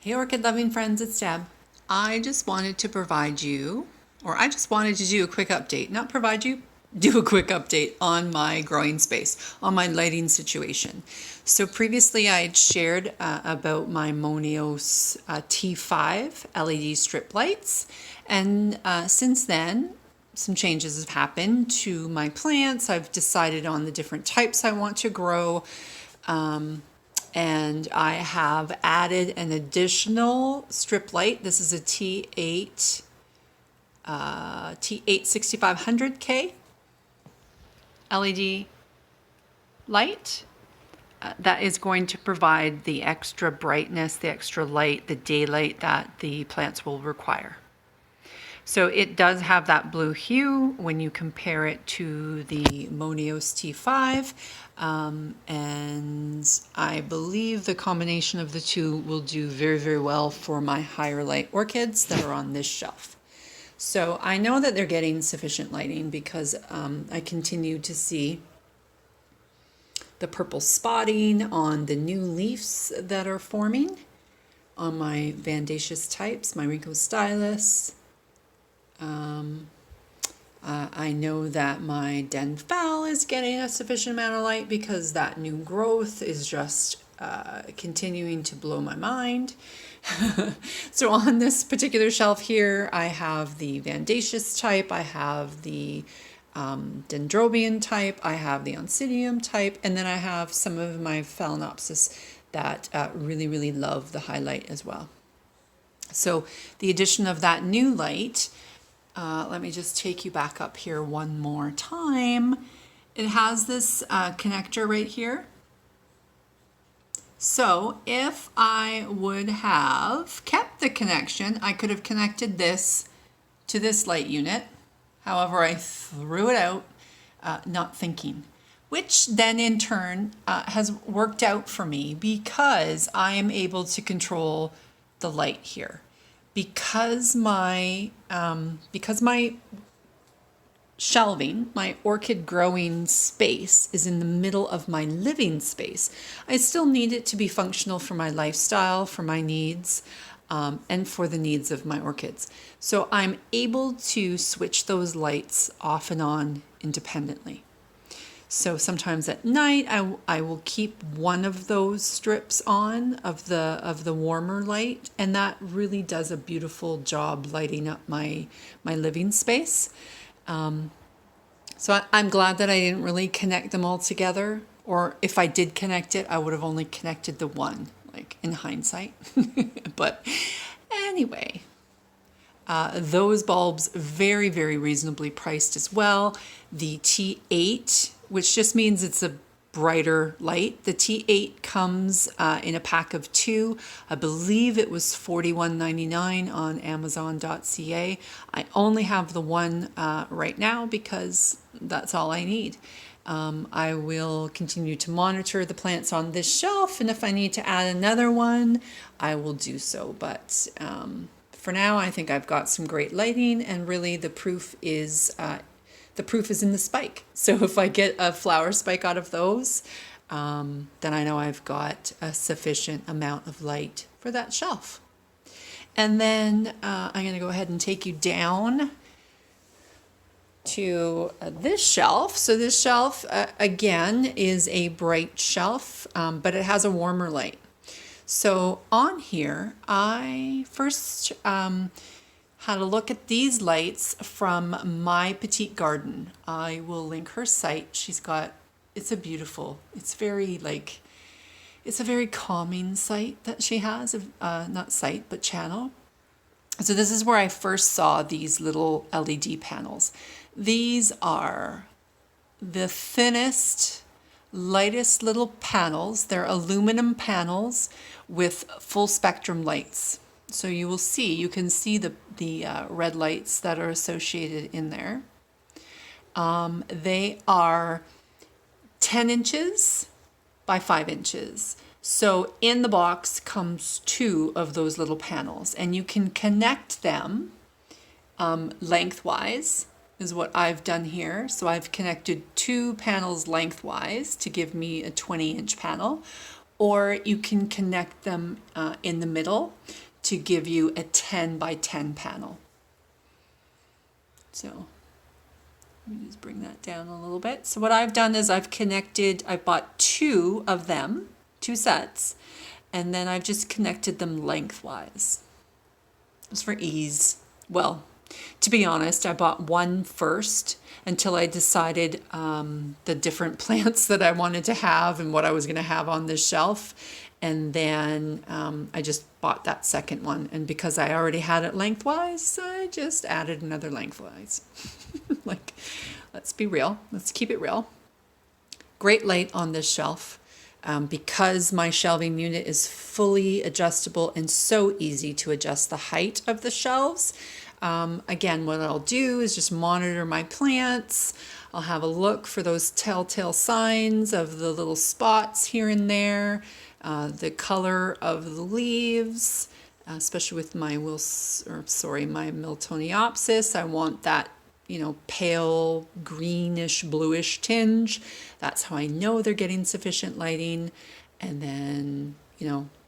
Hey orchid loving friends, it's Deb. I just wanted to provide you, or I just wanted to do a quick update, not provide you, do a quick update on my growing space, on my lighting situation. So previously I had shared about my Monios T5 LED strip lights, and since then some changes have happened to my plants. I've decided on the different types I want to grow. And I have added an additional strip light. This is a T8 6500K LED light that is going to provide the extra brightness, the extra light, the daylight that the plants will require. So it does have that blue hue when you compare it to the Monios T5. And I believe the combination of the two will do very, very well for my higher light orchids that are on this shelf. So I know that they're getting sufficient lighting because I continue to see the purple spotting on the new leaves that are forming on my Vandaceous types, my Rico Stylus. I know that my Denphal is getting a sufficient amount of light because that new growth is just continuing to blow my mind. So on this particular shelf here, I have the Vandaceous type, I have the Dendrobium type, I have the Oncidium type, and then I have some of my Phalaenopsis that really, really love the highlight as well. So the addition of that new light, let me just take you back up here one more time. It has this connector right here. So if I would have kept the connection, I could have connected this to this light unit. However, I threw it out, not thinking, which then in turn has worked out for me because I am able to control the light here. Because my shelving, my orchid growing space is in the middle of my living space, I still need it to be functional for my lifestyle, for my needs, and for the needs of my orchids. So I'm able to switch those lights off and on independently. So sometimes at night I will keep one of those strips on of the warmer light, and that really does a beautiful job lighting up my living space. So I'm glad that I didn't really connect them all together, or if I did connect it, I would have only connected the one, like in hindsight. But anyway, those bulbs very, very reasonably priced as well. The T8, which just means it's a brighter light. The T8 comes in a pack of 2. I believe it was $41.99 on Amazon.ca. I only have the one right now because that's all I need. I will continue to monitor the plants on this shelf, and if I need to add another one, I will do so. But for now, I think I've got some great lighting, and really the proof is in the spike. So if I get a flower spike out of those, then I know I've got a sufficient amount of light for that shelf. And then I'm going to go ahead and take you down to this shelf. So this shelf, again, is a bright shelf, but it has a warmer light. So on here, I first had a look at these lights from My Petite Garden. I will link her site. It's a very calming site that she has, not site, but channel. So this is where I first saw these little LED panels. These are the thinnest, lightest little panels. They're aluminum panels with full spectrum lights. So you can see the red lights that are associated in there. They are 10 inches by 5 inches. So in the box comes 2 of those little panels, and you can connect them lengthwise is what I've done here. So I've connected 2 panels lengthwise to give me a 20-inch panel. or you can connect them in the middle to give you a 10 by 10 panel. So let me just bring that down a little bit. So what I've done is I bought two of them, two sets, and then I've just connected them lengthwise. Just for ease. Well, to be honest, I bought one first until I decided the different plants that I wanted to have and what I was going to have on this shelf. And then I just bought that second one. And because I already had it lengthwise, I just added another lengthwise. Like, let's be real. Let's keep it real. Great light on this shelf. Because my shelving unit is fully adjustable and so easy to adjust the height of the shelves. Again, what I'll do is just monitor my plants. I'll have a look for those telltale signs of the little spots here and there, the color of the leaves, especially with my my Miltoniopsis. I want that, pale greenish bluish tinge. That's how I know they're getting sufficient lighting. And then,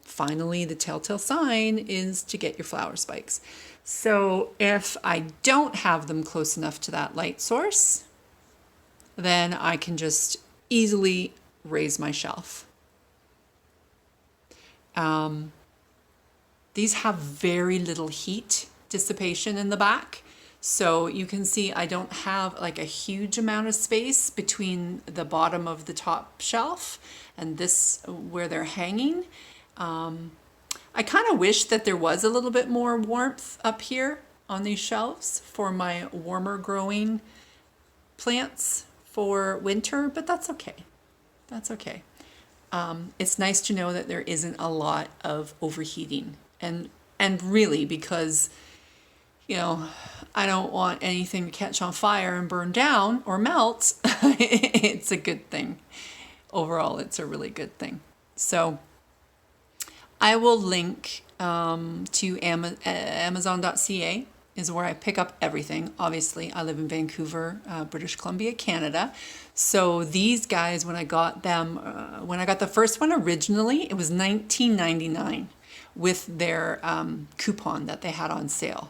finally the telltale sign is to get your flower spikes. So if I don't have them close enough to that light source, then I can just easily raise my shelf. These have very little heat dissipation in the back. So you can see I don't have like a huge amount of space between the bottom of the top shelf and this where they're hanging. I kind of wish that there was a little bit more warmth up here on these shelves for my warmer growing plants for winter, but that's okay. That's okay. It's nice to know that there isn't a lot of overheating, and really, because I don't want anything to catch on fire and burn down or melt. It's a good thing. Overall, it's a really good thing. So I will link to Amazon.ca is where I pick up everything. Obviously, I live in Vancouver, British Columbia, Canada. So these guys, when I got them, when I got the first one originally, it was $19.99 with their coupon that they had on sale.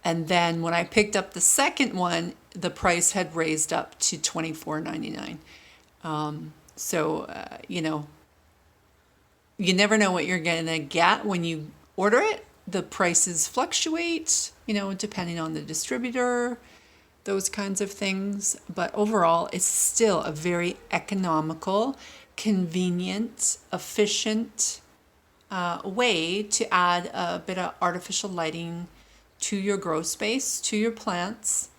And then when I picked up the second one, the price had raised up to $24.99. You never know what you're going to get when you order it. The prices fluctuate, depending on the distributor, those kinds of things. But overall, it's still a very economical, convenient, efficient way to add a bit of artificial lighting to your grow space, to your plants.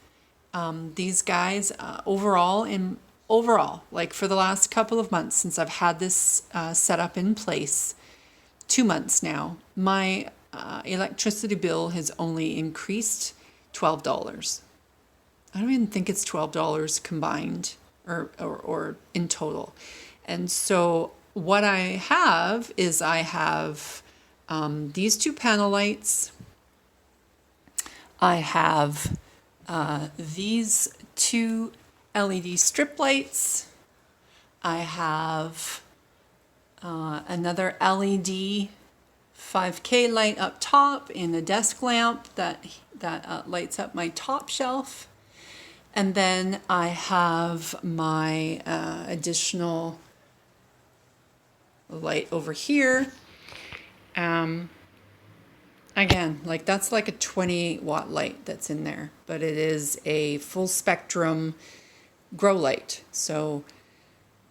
These guys, overall, like for the last couple of months since I've had this set up in place, 2 months now, my electricity bill has only increased $12. I don't even think it's $12 combined or in total. And so what I have is these two panel lights. I have these two LED strip lights. I have another LED 5K light up top in a desk lamp that lights up my top shelf. And then I have my additional light over here. Again, that's like a 20-watt light that's in there, but it is a full spectrum grow light. So,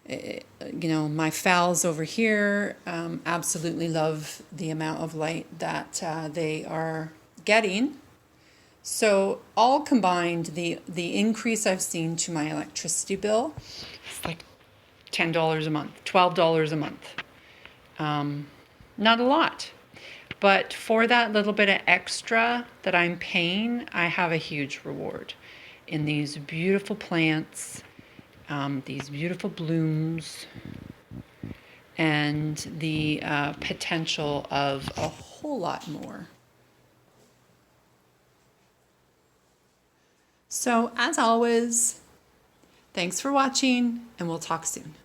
my phals over here absolutely love the amount of light that they are getting. So all combined, the increase I've seen to my electricity bill is like $10 a month, $12 a month. Not a lot. But for that little bit of extra that I'm paying, I have a huge reward in these beautiful plants, these beautiful blooms, and the potential of a whole lot more. So as always, thanks for watching, and we'll talk soon.